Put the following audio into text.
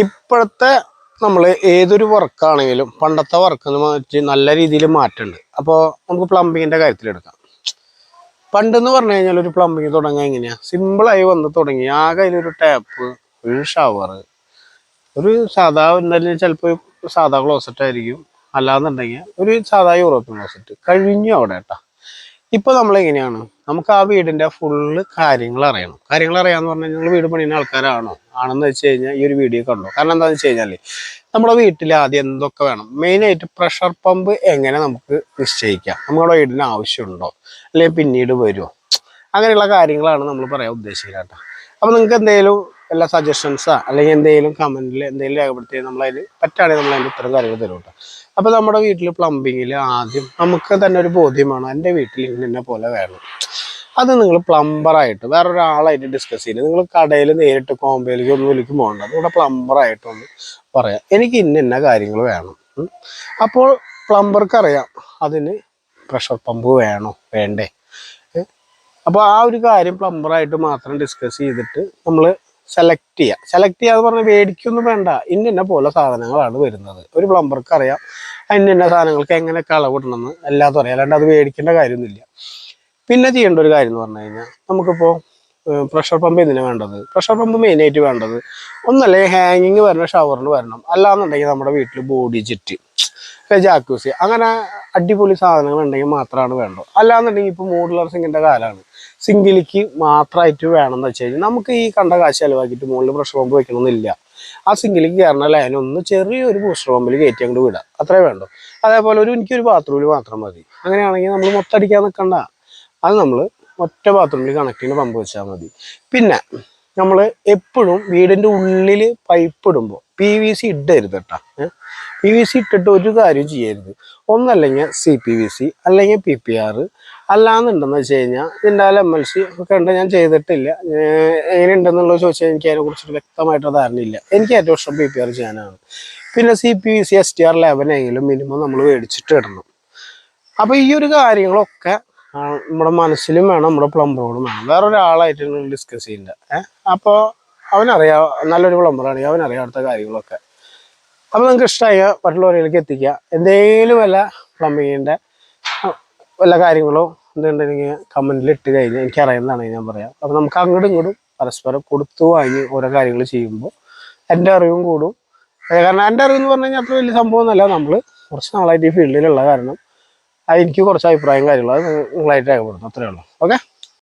ഇപ്പോഴത്തെ നമ്മൾ ഏതൊരു വർക്കാണെങ്കിലും പണ്ടത്തെ വർക്കിന് മാറ്റി നല്ല രീതിയിൽ മാറ്റമുണ്ട്. അപ്പോൾ നമുക്ക് പ്ലംബിങ്ങിൻ്റെ കാര്യത്തിലെടുക്കാം. പണ്ടെന്ന് പറഞ്ഞു കഴിഞ്ഞാൽ ഒരു പ്ലംബിങ് തുടങ്ങാൻ എങ്ങനെയാണ്, സിമ്പിളായി വന്ന് തുടങ്ങി. ആകെ അതിലൊരു ടാപ്പ്, ഒരു ഷവർ, ഒരു സാധാ എന്തായാലും ചിലപ്പോൾ സാധാ ക്ലോസറ്റ് ആയിരിക്കും, അല്ലാന്നുണ്ടെങ്കിൽ ഒരു സാധാ യൂറോപ്യൻ ക്ലോസറ്റ് കഴിഞ്ഞു അവിടെ കേട്ടോ. ഇപ്പോൾ നമ്മളെങ്ങനെയാണ്, നമുക്ക് ആ വീടിൻ്റെ ഫുള്ള് കാര്യങ്ങൾ അറിയണം. കാര്യങ്ങൾ അറിയാമെന്ന് പറഞ്ഞു കഴിഞ്ഞാൽ വീട് പണിയുന്ന ആൾക്കാരാണോ ആണെന്ന് വെച്ച് കഴിഞ്ഞാൽ ഈ ഒരു വീഡിയോ കണ്ടോ. കാരണം എന്താണെന്ന് വെച്ച് കഴിഞ്ഞാൽ നമ്മുടെ വീട്ടിൽ ആദ്യം എന്തൊക്കെ വേണം, മെയിനായിട്ട് പ്രഷർ പമ്പ് എങ്ങനെ നമുക്ക് നിശ്ചയിക്കാം, നമ്മുടെ വീടിന് ആവശ്യമുണ്ടോ അല്ലെങ്കിൽ പിന്നീട് വരുമോ, അങ്ങനെയുള്ള കാര്യങ്ങളാണ് നമ്മൾ പറയാൻ ഉദ്ദേശിക്കുക കേട്ടോ. അപ്പോൾ നിങ്ങൾക്ക് എന്തെങ്കിലും എല്ലാ സജഷൻസാ അല്ലെങ്കിൽ എന്തെങ്കിലും കമൻറ്റിൽ എന്തെങ്കിലും രേഖപ്പെടുത്തി നമ്മളതിൽ പറ്റുകയാണെങ്കിൽ നമ്മളതിൻ്റെ ഇത്തരം കാര്യങ്ങൾ തരും കേട്ടോ. അപ്പോൾ നമ്മുടെ വീട്ടിൽ പ്ലംബിങ്ങിൽ ആദ്യം നമുക്ക് തന്നെ ഒരു ബോധ്യമാണ്, എൻ്റെ വീട്ടിൽ ഇന്നെ പോലെ വേണം. അത് നിങ്ങൾ പ്ലംബറായിട്ട് വേറൊരാളായിട്ട് ഡിസ്കസ് ചെയ്യുന്നത്, നിങ്ങൾ കടയിൽ നേരിട്ട് കോമ്പയിലേക്ക് ഒന്നും വിളിക്കും പോകണ്ട, നിങ്ങളുടെ പ്ലംബറായിട്ടൊന്ന് പറയാം എനിക്ക് ഇന്ന കാര്യങ്ങൾ വേണം. അപ്പോൾ പ്ലംബർക്ക് അറിയാം അതിന് പ്രഷർ പമ്പ് വേണോ വേണ്ടേ. അപ്പോൾ ആ ഒരു കാര്യം പ്ലംബറായിട്ട് മാത്രം ഡിസ്കസ് ചെയ്തിട്ട് നമ്മൾ സെലക്ട് ചെയ്യാന്ന് പറഞ്ഞാൽ മേടിക്കൊന്നും വേണ്ട, ഇന്ന പോലെ സാധനങ്ങളാണ് വരുന്നത്. ഒരു പ്ലംബർക്ക് അറിയാം ഇന്ന സാധനങ്ങൾക്ക് എങ്ങനെയൊക്കെ അളവിടണമെന്ന് എല്ലാതും അറിയാം, അല്ലാണ്ട് അത് മേടിക്കേണ്ട കാര്യമൊന്നുമില്ല. പിന്നെ ചെയ്യേണ്ട ഒരു കാര്യം എന്ന് പറഞ്ഞു കഴിഞ്ഞാൽ, നമുക്കിപ്പോൾ പ്രഷർ പമ്പ് എന്തിനാണ് വേണ്ടത്, പ്രഷർ പമ്പ് മെയിനായിട്ട് വേണ്ടത് ഒന്നല്ലേ ഹാങ്ങിങ് വരുന്ന ഷവറിന് വരണം, അല്ലാന്നുണ്ടെങ്കിൽ നമ്മുടെ വീട്ടിൽ ബോഡി ജെറ്റ്, ജാക്കൂസി അങ്ങനെ അടിപൊളി സാധനങ്ങൾ ഉണ്ടെങ്കിൽ മാത്രമാണ് വേണ്ടത്. അല്ലാന്നുണ്ടെങ്കിൽ ഇപ്പോൾ മോഡുലർ സിങ്കിൻ്റെ കാലമാണ്, സിങ്കിലേക്ക് മാത്രമായിട്ട് വേണമെന്ന് വെച്ച് കഴിഞ്ഞാൽ നമുക്ക് ഈ കണ്ട കാശ് ചിലവാക്കിയിട്ട് മുകളിൽ പ്രഷർ പമ്പ് വെക്കണമെന്നില്ല. ആ സിങ്കിലേക്ക് കയറണ ലൈനൊന്ന് ചെറിയൊരു ബൂസ്റ്റർ പമ്പിൽ കയറ്റി അങ്ങോട്ട് വിടാം, അത്രേ വേണ്ടു. അതേപോലെ എനിക്കൊരു ബാത്റൂമിൽ മാത്രം മതി, അങ്ങനെയാണെങ്കിൽ നമ്മൾ മൊത്തം അടിക്കാൻ നിൽക്കണ്ട, അത് നമ്മൾ ഒറ്റ ബാത്റൂമിൽ കണക്ട് ചെയ്യുന്ന പമ്പ് വെച്ചാൽ മതി. പിന്നെ നമ്മൾ എപ്പോഴും വീടിൻ്റെ ഉള്ളിൽ പൈപ്പ് ഇടുമ്പോൾ PVC ഇടരുത് കേട്ടോ. PVC ഇട്ടിട്ട് ഒരു കാര്യം ചെയ്യരുത്. ഒന്നല്ലെങ്കിൽ CPVC അല്ലെങ്കിൽ PPR, അല്ലാന്നുണ്ടെന്ന് വെച്ച് കഴിഞ്ഞാൽ ഇതിൻ്റെ MLC ഒക്കെ ഉണ്ട്, ഞാൻ ചെയ്തിട്ടില്ല. എങ്ങനെ ഉണ്ടെന്നുള്ളത് ചോദിച്ചാൽ എനിക്ക് അതിനെക്കുറിച്ചൊരു വ്യക്തമായിട്ട് ധാരണയില്ല. എനിക്ക് ഏറ്റവും ഇഷ്ടം PPR ചെയ്യാനാണ്. പിന്നെ CPVC STR 11 മിനിമം നമ്മൾ മേടിച്ചിട്ട് ഇടണം. അപ്പോൾ ഈ ഒരു കാര്യങ്ങളൊക്കെ നമ്മുടെ മനസ്സിലും വേണം, നമ്മുടെ പ്ലംബറോടും വേണം, വേറൊരാളായിട്ട് നിങ്ങൾ ഡിസ്കസ് ചെയ്യില്ല. അപ്പോൾ അവനറിയാം, നല്ലൊരു പ്ലംബറാണെങ്കിൽ അവനറിയാം അടുത്ത കാര്യങ്ങളൊക്കെ. അപ്പോൾ നിങ്ങൾക്ക് ഇഷ്ടമായ മറ്റുള്ളവരിലേക്ക് എത്തിക്കുക. എന്തെങ്കിലും വല്ല പ്ലംബിങ്ങിൻ്റെ വല്ല കാര്യങ്ങളോ എന്തുണ്ടെങ്കിൽ കമൻറ്റിൽ ഇട്ട് കഴിഞ്ഞാൽ എനിക്കറിയുന്നതാണെങ്കിൽ ഞാൻ പറയാം. അപ്പോൾ നമുക്ക് അങ്ങോട്ടും ഇങ്ങോട്ടും പരസ്പരം കൊടുത്തു വാങ്ങി ഓരോ കാര്യങ്ങൾ ചെയ്യുമ്പോൾ എൻ്റെ അറിവും കൂടും. കാരണം എൻ്റെ അറിവെന്ന് പറഞ്ഞു കഴിഞ്ഞാൽ അത്ര വലിയ സംഭവമൊന്നുമല്ല, നമ്മൾ കുറച്ച് നാളായിട്ട് ഈ ഫീൽഡിലുള്ള കാരണം എനിക്ക് കുറച്ച് അഭിപ്രായം കാര്യങ്ങളും അത് നിങ്ങളായിട്ട് രേഖപ്പെടുത്തും, അത്രയേ ഉള്ളൂ. ഓക്കെ.